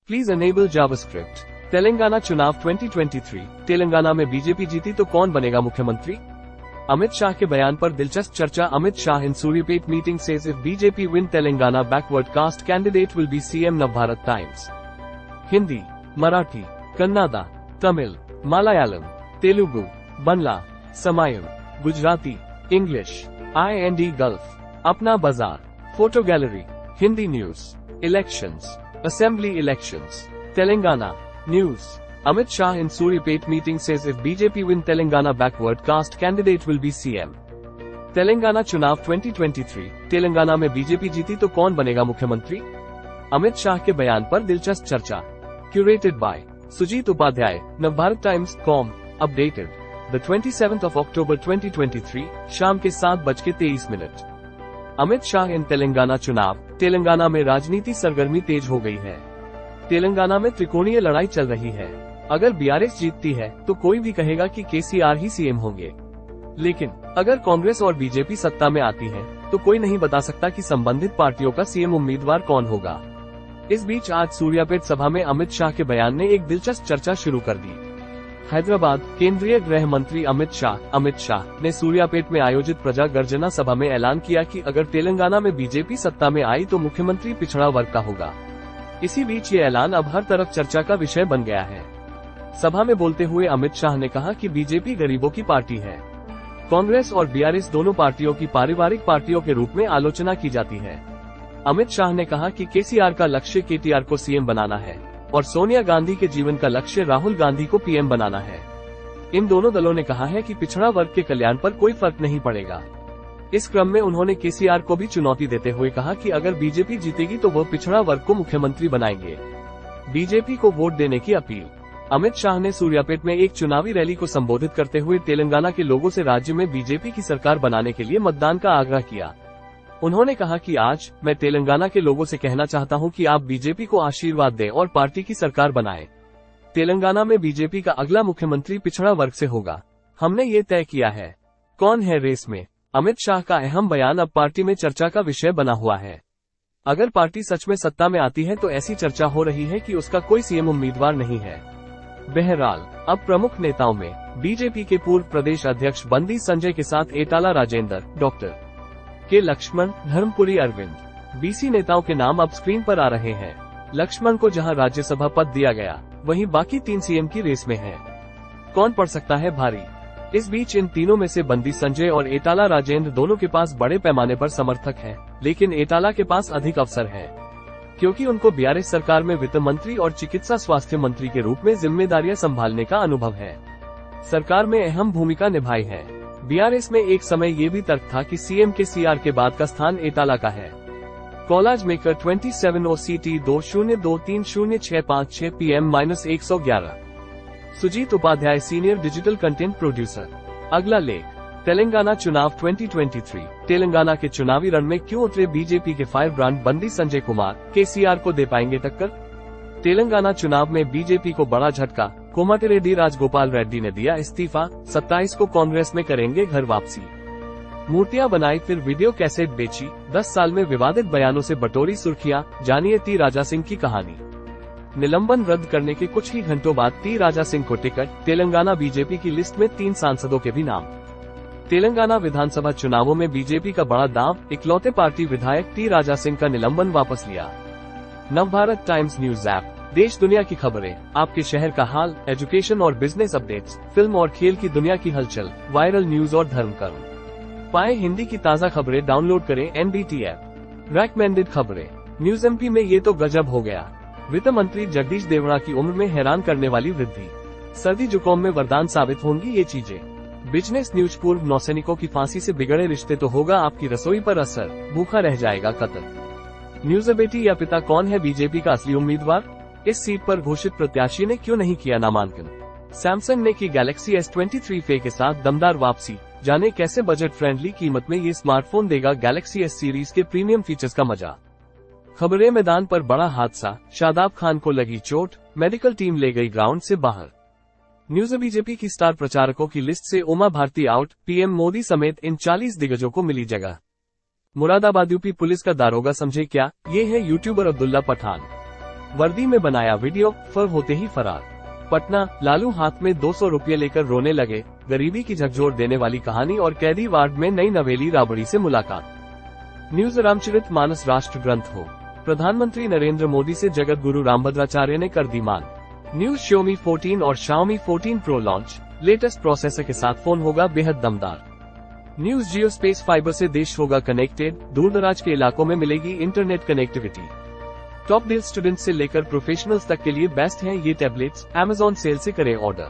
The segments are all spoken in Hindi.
Please enable JavaScript. तेलंगाना चुनाव 2023। तेलंगाना में बीजेपी जीती तो कौन बनेगा मुख्यमंत्री? अमित शाह के बयान पर दिलचस्प चर्चा। Amit Shah in Suryapet meeting says if BJP win Telangana backward caste candidate will be CM. Navbharat Times. Hindi, Marathi, Kannada, Tamil, Malayalam, Telugu, Bangla, Samayam, Gujarati, English, IND Gulf, Apna Bazaar, photo gallery, Hindi news, elections, assembly elections, Telangana news. Amit Shah in Suryapet meeting says if BJP win Telangana backward caste candidate will be CM। Telangana चुनाव 2023। तेलंगाना में बीजेपी जीती तो कौन बनेगा मुख्यमंत्री? अमित शाह के बयान पर दिलचस्प चर्चा। Curated by Sujeet Upadhyay, Navbharat Times com. Updated the 27th of October 2023, शाम के 7:23। अमित शाह इन तेलंगाना चुनाव। तेलंगाना में राजनीति सरगर्मी तेज हो गई है। तेलंगाना में त्रिकोणीय लड़ाई चल रही है। अगर बीआरएस जीतती है तो कोई भी कहेगा कि केसीआर ही सीएम होंगे, लेकिन अगर कांग्रेस और बीजेपी सत्ता में आती है तो कोई नहीं बता सकता कि संबंधित पार्टियों का सीएम उम्मीदवार कौन होगा। इस बीच आज सूर्यापेट सभा में अमित शाह के बयान ने एक दिलचस्प चर्चा शुरू कर दी। हैदराबाद, केंद्रीय गृह मंत्री अमित शाह ने सूर्यापेट में आयोजित प्रजा गर्जना सभा में ऐलान किया कि अगर तेलंगाना में बीजेपी सत्ता में आई तो मुख्यमंत्री पिछड़ा वर्ग का होगा। इसी बीच ये ऐलान अब हर तरफ चर्चा का विषय बन गया है। सभा में बोलते हुए अमित शाह ने कहा कि बीजेपी गरीबों की पार्टी है। कांग्रेस और बीआरएस दोनों पार्टियों की पारिवारिक पार्टियों के रूप में आलोचना की जाती है। अमित शाह ने कहा कि केसीआर का लक्ष्य केटीआर को सीएम बनाना है और सोनिया गांधी के जीवन का लक्ष्य राहुल गांधी को पीएम बनाना है। इन दोनों दलों ने कहा है कि पिछड़ा वर्ग के कल्याण पर कोई फर्क नहीं पड़ेगा। इस क्रम में उन्होंने केसीआर को भी चुनौती देते हुए कहा कि अगर बीजेपी जीतेगी तो वो पिछड़ा वर्ग को मुख्यमंत्री बनाएंगे। बीजेपी को वोट देने की अपील। अमित शाह ने सूर्यापेट में एक चुनावी रैली को संबोधित करते हुए तेलंगाना के लोगों से राज्य में बीजेपी की सरकार बनाने के लिए मतदान का आग्रह किया। उन्होंने कहा कि आज मैं तेलंगाना के लोगों से कहना चाहता हूं कि आप बीजेपी को आशीर्वाद दें और पार्टी की सरकार बनाएं। तेलंगाना में बीजेपी का अगला मुख्यमंत्री पिछड़ा वर्ग से होगा। हमने ये तय किया है। कौन है रेस में? अमित शाह का अहम बयान अब पार्टी में चर्चा का विषय बना हुआ है। अगर पार्टी सच में सत्ता में आती है तो ऐसी चर्चा हो रही है कि उसका कोई सीएम उम्मीदवार नहीं है। बहरहाल अब प्रमुख नेताओं में बीजेपी के पूर्व प्रदेश अध्यक्ष बंदी संजय के साथ एटाला राजेंद्र, डॉक्टर के लक्ष्मण, धर्मपुरी अरविंद, बीसी नेताओं के नाम अब स्क्रीन पर आ रहे हैं। लक्ष्मण को जहां राज्यसभा पद दिया गया वहीं बाकी 3 सीएम की रेस में हैं। कौन पड़ सकता है भारी? इस बीच इन तीनों में से बंदी संजय और एटाला राजेंद्र दोनों के पास बड़े पैमाने पर समर्थक हैं, लेकिन एटाला के पास अधिक अवसर है क्योंकि उनको बीआरएस सरकार में वित्त मंत्री और चिकित्सा स्वास्थ्य मंत्री के रूप में जिम्मेदारियां संभालने का अनुभव है। सरकार में अहम भूमिका निभाई है। बीआरएस में एक समय ये भी तर्क था कि सीएम के सीआर के बाद का स्थान एटाला का है। College maker 27 OCT 20230656 PM-111। Sujeet Upadhyay, senior digital content producer. अगला लेख, तेलंगाना चुनाव 2023। तेलंगाना के चुनावी रण में क्यों उतरे बीजेपी के फायर ब्रांड बंदी संजय कुमार? केसीआर को दे पाएंगे टक्कर? तेलंगाना चुनाव में बीजेपी को बड़ा झटका। कोमाटिरेड्डी राजगोपाल रेड्डी ने दिया इस्तीफा। 27 को कांग्रेस में करेंगे घर वापसी। मूर्तियां बनाई फिर वीडियो कैसेट बेची। 10 साल में विवादित बयानों से बटोरी सुर्खियां। जानिए टी राजा सिंह की कहानी। निलंबन रद्द करने के कुछ ही घंटों बाद टी राजा सिंह को टिकट। तेलंगाना बीजेपी की लिस्ट में 3 सांसदों के भी नाम। तेलंगाना विधानसभा चुनावों में बीजेपी का बड़ा दांव। इकलौते पार्टी विधायक टी राजा सिंह का निलंबन वापस लिया। नवभारत टाइम्स न्यूज ऐप, देश दुनिया की खबरें, आपके शहर का हाल, एजुकेशन और बिजनेस अपडेट्स, फिल्म और खेल की दुनिया की हलचल, वायरल न्यूज और धर्म कर्म। पाए हिंदी की ताज़ा खबरें, डाउनलोड करें NBT ऐप। रेकमेंडेड खबरें। न्यूज MP में ये तो गजब हो गया। वित्त मंत्री जगदीश देवड़ा की उम्र में हैरान करने वाली वृद्धि। सर्दी जुकाम में वरदान साबित होंगी ये चीजें। बिजनेस न्यूज, पूर्व नौसैनिकों की फांसी से बिगड़े रिश्ते तो होगा आपकी रसोई पर असर, भूखा रह जाएगा कत्ल। न्यूज, बेटी या पिता कौन है बीजेपी का असली उम्मीदवार? इस सीट पर घोषित प्रत्याशी ने क्यों नहीं किया नामांकन? सैमसंग ने की गैलेक्सी S23 FE के साथ दमदार वापसी। जाने कैसे बजट फ्रेंडली कीमत में ये स्मार्टफोन देगा गैलेक्सी S सीरीज के प्रीमियम फीचर्स का मजा। खबरें, मैदान पर बड़ा हादसा, शादाब खान को लगी चोट, मेडिकल टीम ले गई ग्राउंड से बाहर। न्यूज, बीजेपी की स्टार प्रचारकों की लिस्ट से उमा भारती आउट। पीएम मोदी समेत इन 40 दिग्गजों को मिली जगह। मुरादाबाद यूपी पुलिस का दारोगा समझे क्या? ये है यूट्यूबर अब्दुल्ला पठान। वर्दी में बनाया वीडियो, फर होते ही फरार। पटना, लालू हाथ में 200 रुपये लेकर रोने लगे, गरीबी की झकझोर देने वाली कहानी और कैदी वार्ड में नई नवेली राबड़ी से मुलाकात। न्यूज रामचरित मानस राष्ट्र ग्रंथ हो, प्रधानमंत्री नरेंद्र मोदी से जगत गुरु रामभद्राचार्य ने कर दी मांग। न्यूज Xiaomi 14 और Xiaomi 14 Pro launch, latest processor के साथ फोन होगा बेहद दमदार। न्यूज जियो स्पेस फाइबर से देश होगा कनेक्टेड, दूर दराज के इलाकों में मिलेगी internet connectivity. Top deal students से लेकर प्रोफेशनल्स तक के लिए बेस्ट हैं ये टैबलेट्स, Amazon सेल से करें ऑर्डर।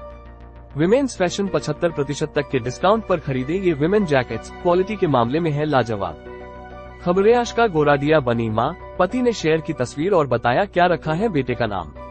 विमेन्स फैशन 75% तक के डिस्काउंट पर खरीदे ये विमेन जैकेट्स, क्वालिटी के मामले में है लाजवाब। खबरें आशका गोराडिया बनी मां, पति ने शेयर की तस्वीर और बताया क्या रखा है बेटे का नाम।